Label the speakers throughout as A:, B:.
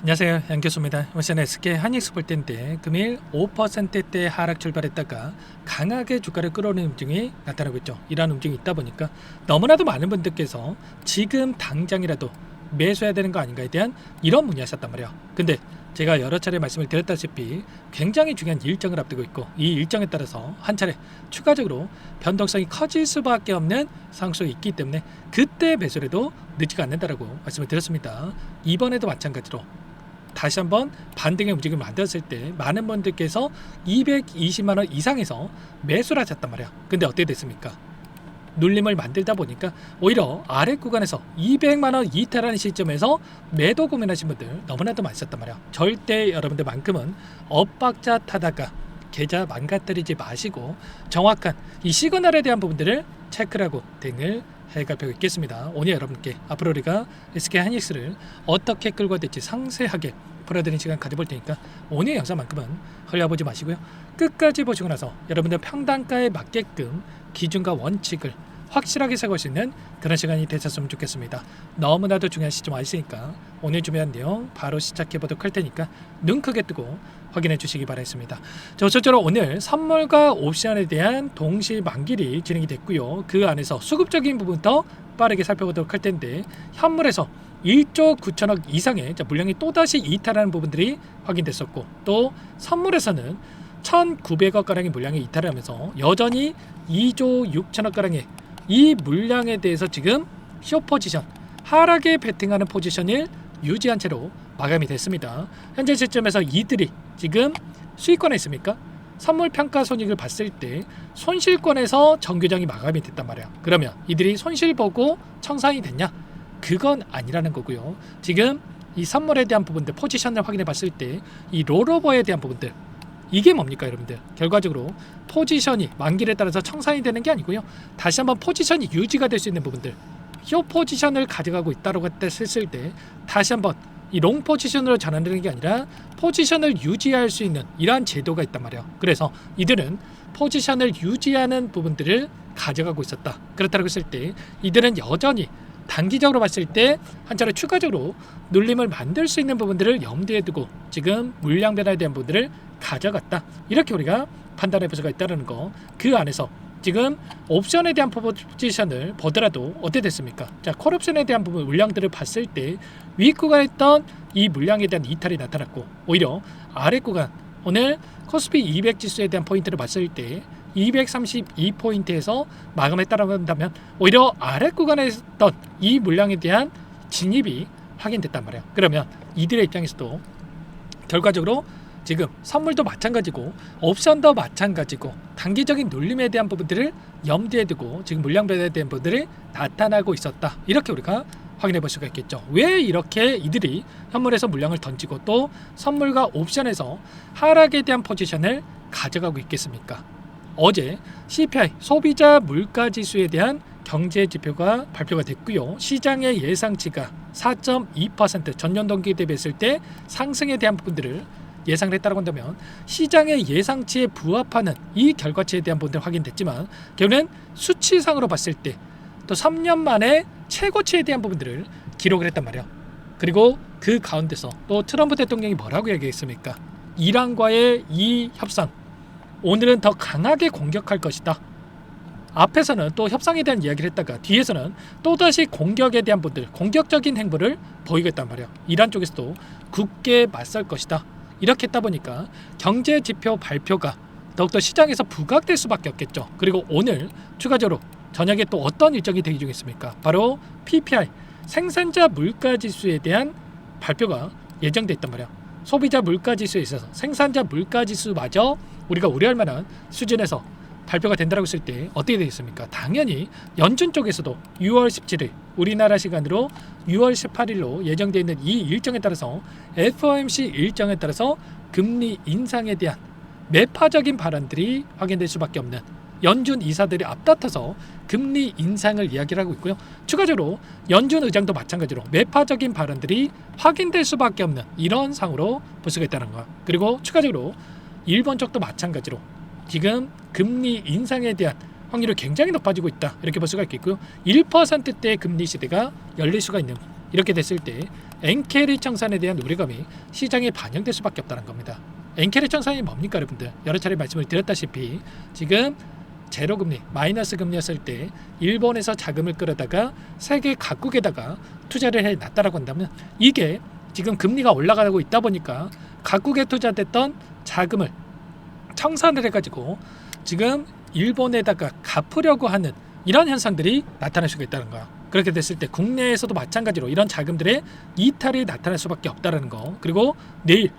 A: 안녕하세요, 양 교수입니다. 오늘 SK 한익스폴텐데 금일 5%대 하락 출발했다가 강하게 주가를 끌어오는 움직임이 나타나고 있죠. 이러한 움직임이 있다 보니까 너무나도 많은 분들께서 지금 당장이라도 매수해야 되는 거 아닌가에 대한 이런 문의하셨단 말이에요. 근데 제가 여러 차례 말씀을 드렸다시피 굉장히 중요한 일정을 앞두고 있고, 이 일정에 따라서 한 차례 추가적으로 변동성이 커질 수밖에 없는 상승이 있기 때문에 그때 매수를 해도 늦지가 않는다라고 말씀을 드렸습니다. 이번에도 마찬가지로 다시 한번 반등의 움직임을 만들었을 때 많은 분들께서 220만원 이상에서 매수를 하셨단 말이야. 근데 어떻게 됐습니까? 눌림을 만들다 보니까 오히려 아래 구간에서 200만원 이탈하는 시점에서 매도 고민하신 분들 너무나도 많으셨단 말이야. 절대 여러분들만큼은 엇박자 타다가 계좌 망가뜨리지 마시고 정확한 이 시그널에 대한 부분들을 체크를 하고 대응을 해갈 필요가 있겠습니다. 오늘 여러분께 앞으로 우리가 SK 하이닉스를 어떻게 끌고 될지 상세하게 풀어드리는 시간 가져볼 테니까 오늘 영상만큼은 흘려보지 마시고요. 끝까지 보시고 나서 여러분들 평단가에 맞게끔 기준과 원칙을 확실하게 세울 수 있는 그런 시간이 되셨으면 좋겠습니다. 너무나도 중요한 시점 와 있으니까 오늘 준비한 내용 바로 시작해 보도록 할 테니까 눈 크게 뜨고 확인해 주시기 바라겠습니다. 저처럼 오늘 선물과 옵션에 대한 동시 만기일이 진행이 됐고요. 그 안에서 수급적인 부분부터 빠르게 살펴보도록 할 텐데, 현물에서 1조 9천억 이상의 물량이 또다시 이탈하는 부분들이 확인됐었고, 또 선물에서는 1,900억 가량의 물량이 이탈하면서 여전히 2조 6천억 가량의 이 물량에 대해서 지금 숏 포지션, 하락에 베팅하는 포지션을 유지한 채로 마감이 됐습니다. 현재 시점에서 이들이 지금 수익권에 있습니까? 선물 평가 손익을 봤을 때 손실권에서 정규장이 마감이 됐단 말이야. 그러면 이들이 손실 보고 청산이 됐냐? 그건 아니라는 거고요. 지금 이 선물에 대한 부분들 포지션을 확인해 봤을 때 이 롤오버에 대한 부분들, 이게 뭡니까 여러분들? 결과적으로 포지션이 만기를 따라서 청산이 되는 게 아니고요. 다시 한번 포지션이 유지가 될 수 있는 부분들, 숏 포지션을 가져가고 있다고 했을 때 다시 한번 이 롱 포지션으로 전환되는 게 아니라 포지션을 유지할 수 있는 이러한 제도가 있단 말이에요. 그래서 이들은 포지션을 유지하는 부분들을 가져가고 있었다. 그렇다고 했을 때 이들은 여전히 단기적으로 봤을 때 한 차례 추가적으로 눌림을 만들 수 있는 부분들을 염두에 두고 지금 물량 변화에 대한 부분들을 가져갔다. 이렇게 우리가 판단해 볼 수가 있다는 거. 그 안에서 지금 옵션에 대한 포지션을 보더라도 어떻게 됐습니까? 자, 콜옵션에 대한 부분 물량들을 봤을 때 위 구간에 있던 이 물량에 대한 이탈이 나타났고, 오히려 아래 구간, 오늘 코스피 200 지수에 대한 포인트를 봤을 때 232포인트에서 마감했다고 한다면 오히려 아래 구간에 있던 이 물량에 대한 진입이 확인됐단 말이에요. 그러면 이들의 입장에서도 결과적으로 지금 선물도 마찬가지고 옵션도 마찬가지고 단기적인 눌림에 대한 부분들을 염두에 두고 지금 물량 변화에 대한 부분들이 나타나고 있었다. 이렇게 우리가 확인해 볼 수가 있겠죠. 왜 이렇게 이들이 현물에서 물량을 던지고 또 선물과 옵션에서 하락에 대한 포지션을 가져가고 있겠습니까? 어제 CPI 소비자 물가지수에 대한 경제 지표가 발표가 됐고요. 시장의 예상치가 4.2% 전년 동기 대비했을 때 상승에 대한 부분들을 예상을 했다고 한다면 시장의 예상치에 부합하는 이 결과치에 대한 부분들 확인됐지만 결국은 수치상으로 봤을 때 또 3년 만에 최고치에 대한 부분들을 기록을 했단 말이에요. 그리고 그 가운데서 또 트럼프 대통령이 뭐라고 얘기했습니까? 이란과의 이 협상, 오늘은 더 강하게 공격할 것이다. 앞에서는 또 협상에 대한 이야기를 했다가 뒤에서는 또다시 공격에 대한 부분들, 공격적인 행보를 보이고 있단 말이에요. 이란 쪽에서도 굳게 맞설 것이다. 이렇게 했다 보니까 경제 지표 발표가 더욱더 시장에서 부각될 수밖에 없겠죠. 그리고 오늘 추가적으로 저녁에 또 어떤 일정이 대기 중에 있습니까? 바로 PPI 생산자 물가지수에 대한 발표가 예정돼 있단 말이야. 소비자 물가지수에 있어서 생산자 물가지수마저 우리가 우려할 만한 수준에서 발표가 된다고 했을 때 어떻게 되겠습니까? 당연히 연준 쪽에서도 6월 17일 우리나라 시간으로 6월 18일로 예정되어 있는 이 일정에 따라서 FOMC 일정에 따라서 금리 인상에 대한 매파적인 발언들이 확인될 수밖에 없는, 연준 이사들이 앞다퉈서 금리 인상을 이야기를 하고 있고요. 추가적으로 연준 의장도 마찬가지로 매파적인 발언들이 확인될 수밖에 없는 이런 상으로 볼 수가 있다는 거. 그리고 추가적으로 일본 쪽도 마찬가지로 지금 금리 인상에 대한 확률이 굉장히 높아지고 있다. 이렇게 볼 수가 있겠고요. 1%대의 금리 시대가 열릴 수가 있는, 이렇게 됐을 때 엔캐리 청산에 대한 우려감이 시장에 반영될 수밖에 없다는 겁니다. 엔캐리 청산이 뭡니까 여러분들? 여러 차례 말씀을 드렸다시피 지금 제로금리, 마이너스 금리였을 때 일본에서 자금을 끌어다가 세계 각국에다가 투자를 해놨다라고 한다면 이게 지금 금리가 올라가고 있다 보니까 각국에 투자됐던 자금을 청산을 해가지고 지금 일본에다가 갚으려고 하는 이런 현상들이 나타날 수가 있다는 거야. 그렇게 됐을 때 국내에서도 마찬가지로 이런 자금들의 이탈이 나타날 수밖에 없다는 거. 그리고 내일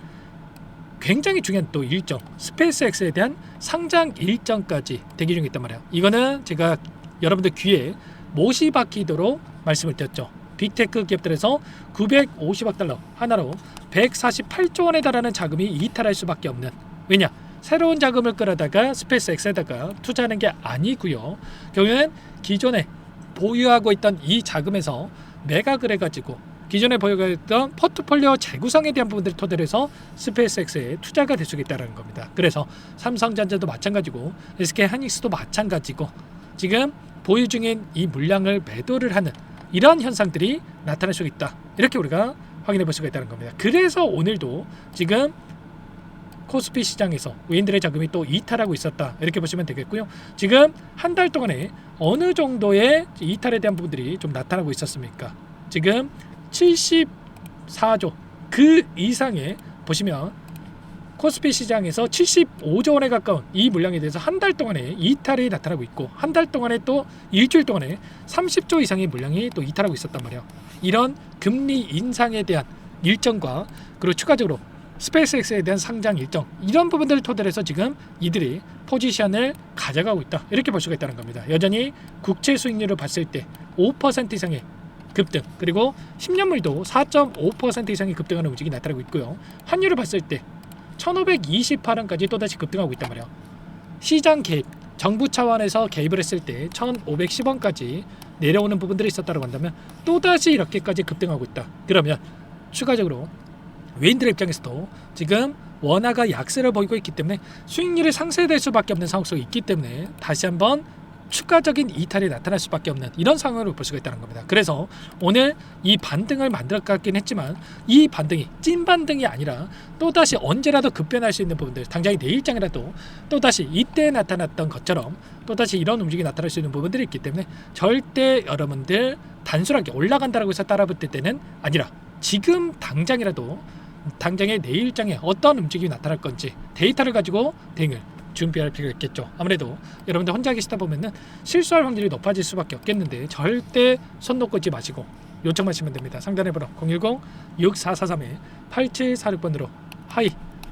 A: 굉장히 중요한 또 일정, 스페이스X에 대한 상장 일정까지 대기 중에 있단 말이야. 이거는 제가 여러분들 귀에 못이 박히도록 말씀을 드렸죠. 빅테크 기업들에서 950억 달러 하나로 148조 원에 달하는 자금이 이탈할 수밖에 없는, 왜냐? 새로운 자금을 끌어다가 스페이스X에다가 투자하는 게 아니고요. 결국에는 기존에 보유하고 있던 이 자금에서 매각을 해가지고 기존에 보유했던 포트폴리오 재구성에 대한 부분들을 토대로 해서 스페이스X에 투자가 될 수 있다는 겁니다. 그래서 삼성전자도 마찬가지고 SK하이닉스도 마찬가지고 지금 보유 중인 이 물량을 매도를 하는 이런 현상들이 나타날 수 있다. 이렇게 우리가 확인해 볼 수가 있다는 겁니다. 그래서 오늘도 지금 코스피 시장에서 외인들의 자금이 또 이탈하고 있었다. 이렇게 보시면 되겠고요. 지금 한 달 동안에 어느 정도의 이탈에 대한 부분들이 좀 나타나고 있었습니까? 지금 74조 그 이상의 보시면 코스피 시장에서 75조 원에 가까운 이 물량에 대해서 한 달 동안에 이탈이 나타나고 있고 한 달 동안에 또 일주일 동안에 30조 이상의 물량이 또 이탈하고 있었단 말이에요. 이런 금리 인상에 대한 일정과 그리고 추가적으로 스페이스X에 대한 상장 일정 이런 부분들을 토대로 해서 지금 이들이 포지션을 가져가고 있다. 이렇게 볼 수가 있다는 겁니다. 여전히 국채 수익률을 봤을 때 5% 이상의 급등 그리고 10년물도 4.5% 이상의 급등하는 움직임이 나타나고 있고요. 환율을 봤을 때 1528원까지 또다시 급등하고 있단 말이에요. 시장 개입, 정부 차원에서 개입을 했을 때 1510원까지 내려오는 부분들이 있었다고 한다면 또다시 이렇게까지 급등하고 있다. 그러면 추가적으로 외인들의 입장에서도 지금 원화가 약세를 보이고 있기 때문에 수익률이 상쇄될 수밖에 없는 상황 속에 있기 때문에 다시 한번 추가적인 이탈이 나타날 수밖에 없는 이런 상황을 볼 수가 있다는 겁니다. 그래서 오늘 이 반등을 만들어갔긴 했지만 이 반등이 찐 반등이 아니라 또다시 언제라도 급변할 수 있는 부분들 당장이 내일장이라도 또다시 이때 나타났던 것처럼 또다시 이런 움직임이 나타날 수 있는 부분들이 있기 때문에 절대 여러분들 단순하게 올라간다고 해서 따라붙을 때는 아니라 지금 당장의 내일장에 어떤 움직임이 나타날 건지 데이터를 가지고 대응을 준비할 필요가 있겠죠. 아무래도 여러분들 혼자 계시다 보면은 실수할 확률이 높아질 수밖에 없겠는데 절대 손 놓고 있지 마시고 요청하시면 됩니다. 상단의 번호 010-6443-8746번으로 하이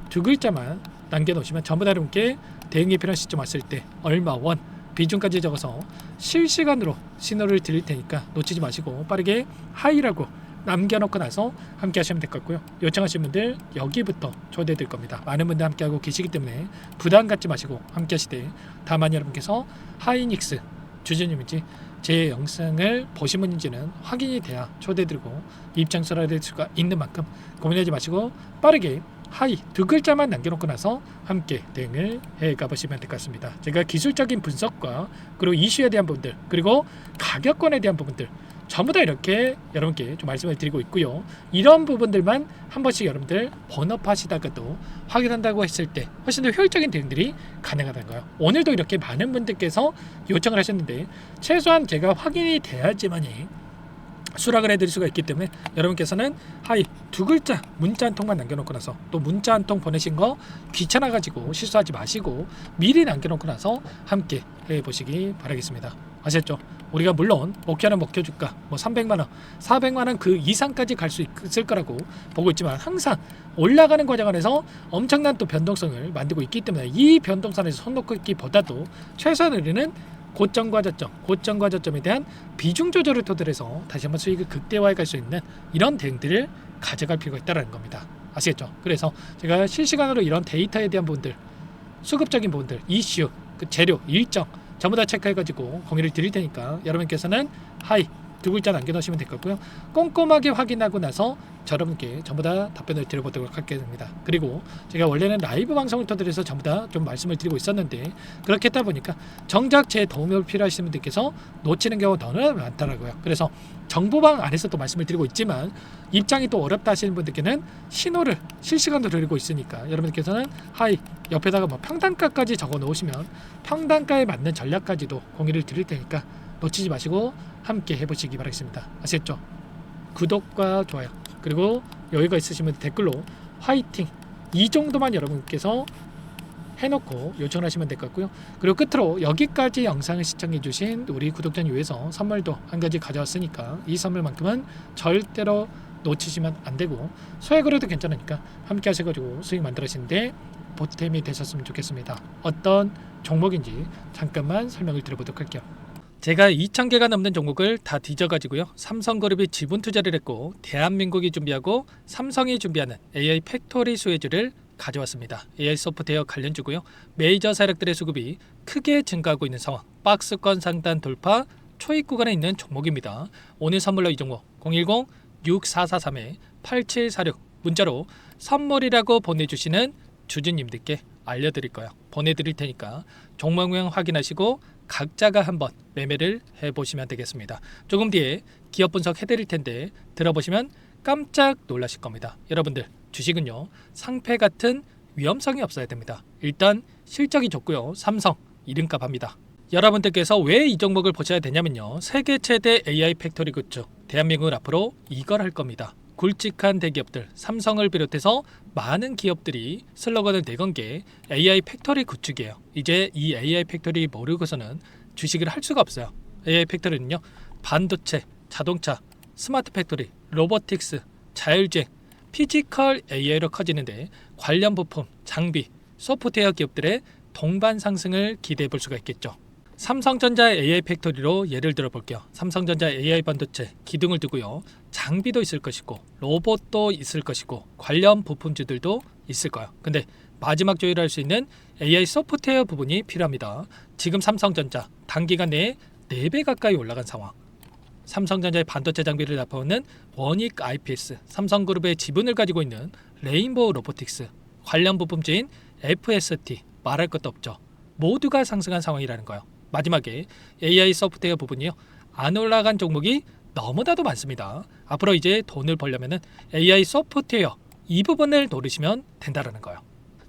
A: 두 글자만 남겨놓으시면 전부 다 여러분께 대응이 필요한 시점 왔을 때 얼마 원 비중까지 적어서 실시간으로 신호를 드릴 테니까 놓치지 마시고 빠르게 하이라고 남겨놓고 나서 함께 하시면 될 것 같고요. 요청하신 분들 여기부터 초대될 겁니다. 많은 분들 함께하고 계시기 때문에 부담 갖지 마시고 함께 하시되 다만 여러분께서 하이닉스 주주님인지 제 영상을 보신 분인지는 확인이 돼야 초대드리고 입장서를 될 수가 있는 만큼 고민하지 마시고 빠르게 하이 두 글자만 남겨놓고 나서 함께 대응을 해가보시면 될 것 같습니다. 제가 기술적인 분석과 그리고 이슈에 대한 부분들 그리고 가격권에 대한 부분들 전부 다 이렇게 여러분께 좀 말씀을 드리고 있고요. 이런 부분들만 한 번씩 여러분들 번업하시다가도 확인한다고 했을 때 훨씬 더 효율적인 대응들이 가능하다는 거예요. 오늘도 이렇게 많은 분들께서 요청을 하셨는데 최소한 제가 확인이 돼야지만이 수락을 해드릴 수가 있기 때문에 여러분께서는 하이 두 글자 문자 한 통만 남겨놓고 나서 또 문자 한 통 보내신 거 귀찮아가지고 실수하지 마시고 미리 남겨놓고 나서 함께 해보시기 바라겠습니다. 아셨죠? 우리가 물론 목표는 목표 주가 뭐 300만원 400만원 그 이상까지 갈 수 있을 거라고 보고 있지만 항상 올라가는 과정 안에서 엄청난 또 변동성을 만들고 있기 때문에 이 변동선에서 손 놓고 있기보다도 최소한 우리는 고점과 저점에 대한 비중 조절을 토대로 해서 다시 한번 수익을 극대화해 갈 수 있는 이런 대응들을 가져갈 필요가 있다는 겁니다. 아시겠죠? 그래서 제가 실시간으로 이런 데이터에 대한 부분들 수급적인 부분들 이슈 그 재료 일정 전부 다 체크해가지고 공유를 드릴 테니까 여러분께서는 하이 두 글자 남겨놓으시면 될 거고요. 꼼꼼하게 확인하고 나서 여러분께 전부 다 답변을 드려보도록 하겠습니다. 그리고 제가 원래는 라이브 방송을 통해서 전부 다 좀 말씀을 드리고 있었는데 그렇게 했다 보니까 정작 제 도움이 필요하신 분들께서 놓치는 경우가 너무나 많더라고요. 그래서 정보방 안에서 또 말씀을 드리고 있지만 입장이 또 어렵다 하시는 분들께는 신호를 실시간으로 드리고 있으니까 여러분들께서는 하이 옆에다가 뭐 평단가까지 적어 놓으시면 평단가에 맞는 전략까지도 공유를 드릴 테니까 놓치지 마시고 함께 해보시기 바라겠습니다. 아시겠죠? 구독과 좋아요 그리고 여유가 있으시면 댓글로 화이팅 이 정도만 여러분께서 해놓고 요청하시면 될 것 같고요. 그리고 끝으로 여기까지 영상을 시청해주신 우리 구독자님 위해서 선물도 한 가지 가져왔으니까 이 선물만큼은 절대로 놓치시면 안 되고 소액으로도 괜찮으니까 함께 하셔가지고 수익 만들어시는데 보탬이 되셨으면 좋겠습니다. 어떤 종목인지 잠깐만 설명을 드려보도록 할게요. 제가 2,000개가 넘는 종목을 다 뒤져가지고요. 삼성그룹이 지분 투자를 했고 대한민국이 준비하고 삼성이 준비하는 AI 팩토리 수혜주를 가져왔습니다. AI 소프트웨어 관련주고요. 메이저 세력들의 수급이 크게 증가하고 있는 상황. 박스권 상단 돌파 초입 구간에 있는 종목입니다. 오늘 선물로 이 종목 010-6443-8746 문자로 선물이라고 보내주시는 주주님들께 알려드릴 거예요. 보내드릴 테니까 종목명 확인하시고 각자가 한번 매매를 해보시면 되겠습니다. 조금 뒤에 기업 분석 해드릴 텐데 들어보시면 깜짝 놀라실 겁니다. 여러분들 주식은요 상패 같은 위험성이 없어야 됩니다. 일단 실적이 좋고요. 삼성 이름값 합니다. 여러분들께서 왜 이 종목을 보셔야 되냐면요. 세계 최대 AI 팩토리 굿즈 대한민국은 앞으로 이걸 할 겁니다. 굵직한 대기업들 삼성을 비롯해서 많은 기업들이 슬로건을 내건 게 AI 팩토리 구축이에요. 이제 이 AI 팩토리 모르고서는 주식을 할 수가 없어요. AI 팩토리는요 반도체, 자동차, 스마트 팩토리, 로보틱스, 자율주행, 피지컬 AI로 커지는데 관련 부품, 장비, 소프트웨어 기업들의 동반 상승을 기대해 볼 수가 있겠죠. 삼성전자 AI 팩토리로 예를 들어 볼게요. 삼성전자 AI 반도체 기둥을 두고요. 장비도 있을 것이고 로봇도 있을 것이고 관련 부품주들도 있을 거예요. 근데 마지막 조율할 수 있는 AI 소프트웨어 부분이 필요합니다. 지금 삼성전자 단기간 내에 4배 가까이 올라간 상황. 삼성전자의 반도체 장비를 납품하는 원익 IPS, 삼성그룹의 지분을 가지고 있는 레인보우 로보틱스, 관련 부품주인 FST 말할 것도 없죠. 모두가 상승한 상황이라는 거예요. 마지막에 AI 소프트웨어 부분이요. 안 올라간 종목이 너무나도 많습니다. 앞으로 이제 돈을 벌려면 AI 소프트웨어 이 부분을 노리시면 된다는 거예요.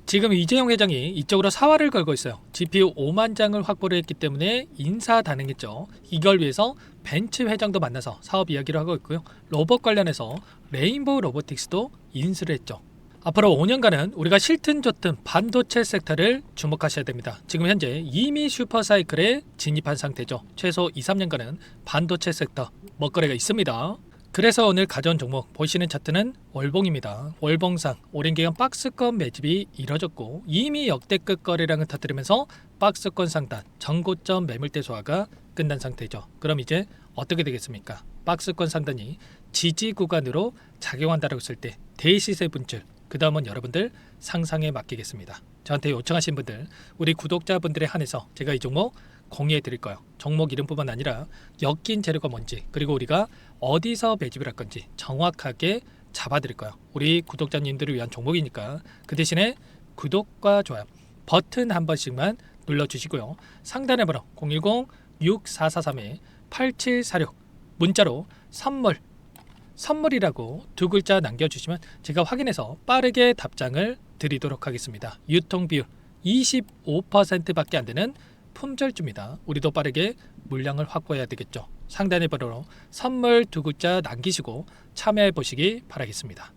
A: 지금 이재용 회장이 이쪽으로 사활을 걸고 있어요. GPU 5만 장을 확보를 했기 때문에 인사단행했죠. 이걸 위해서 벤츠 회장도 만나서 사업 이야기를 하고 있고요. 로봇 관련해서 레인보우 로보틱스도 인수를 했죠. 앞으로 5년간은 우리가 싫든 좋든 반도체 섹터를 주목하셔야 됩니다. 지금 현재 이미 슈퍼사이클에 진입한 상태죠. 최소 2-3년간은 반도체 섹터 먹거리가 있습니다. 그래서 오늘 가져온 종목 보시는 차트는 월봉입니다. 월봉상 오랜 기간 박스권 매집이 이뤄졌고 이미 역대급 거래량을 터뜨리면서 박스권 상단 전고점 매물대 소화가 끝난 상태죠. 그럼 이제 어떻게 되겠습니까? 박스권 상단이 지지 구간으로 작용한다고 했을 때 대시세 분출 그 다음은 여러분들 상상에 맡기겠습니다. 저한테 요청하신 분들 우리 구독자분들에 한해서 제가 이 종목 공유해 드릴 거예요. 종목 이름뿐만 아니라 엮인 재료가 뭔지 그리고 우리가 어디서 매집을 할 건지 정확하게 잡아 드릴 거예요. 우리 구독자님들을 위한 종목이니까 그 대신에 구독과 좋아요 버튼 한 번씩만 눌러주시고요. 상단의 번호 010-6443-8746 문자로 선물이라고 두 글자 남겨주시면 제가 확인해서 빠르게 답장을 드리도록 하겠습니다. 유통비율 25%밖에 안 되는 품절주입니다. 우리도 빠르게 물량을 확보해야 되겠죠. 상단의 번호로 선물 두 글자 남기시고 참여해 보시기 바라겠습니다.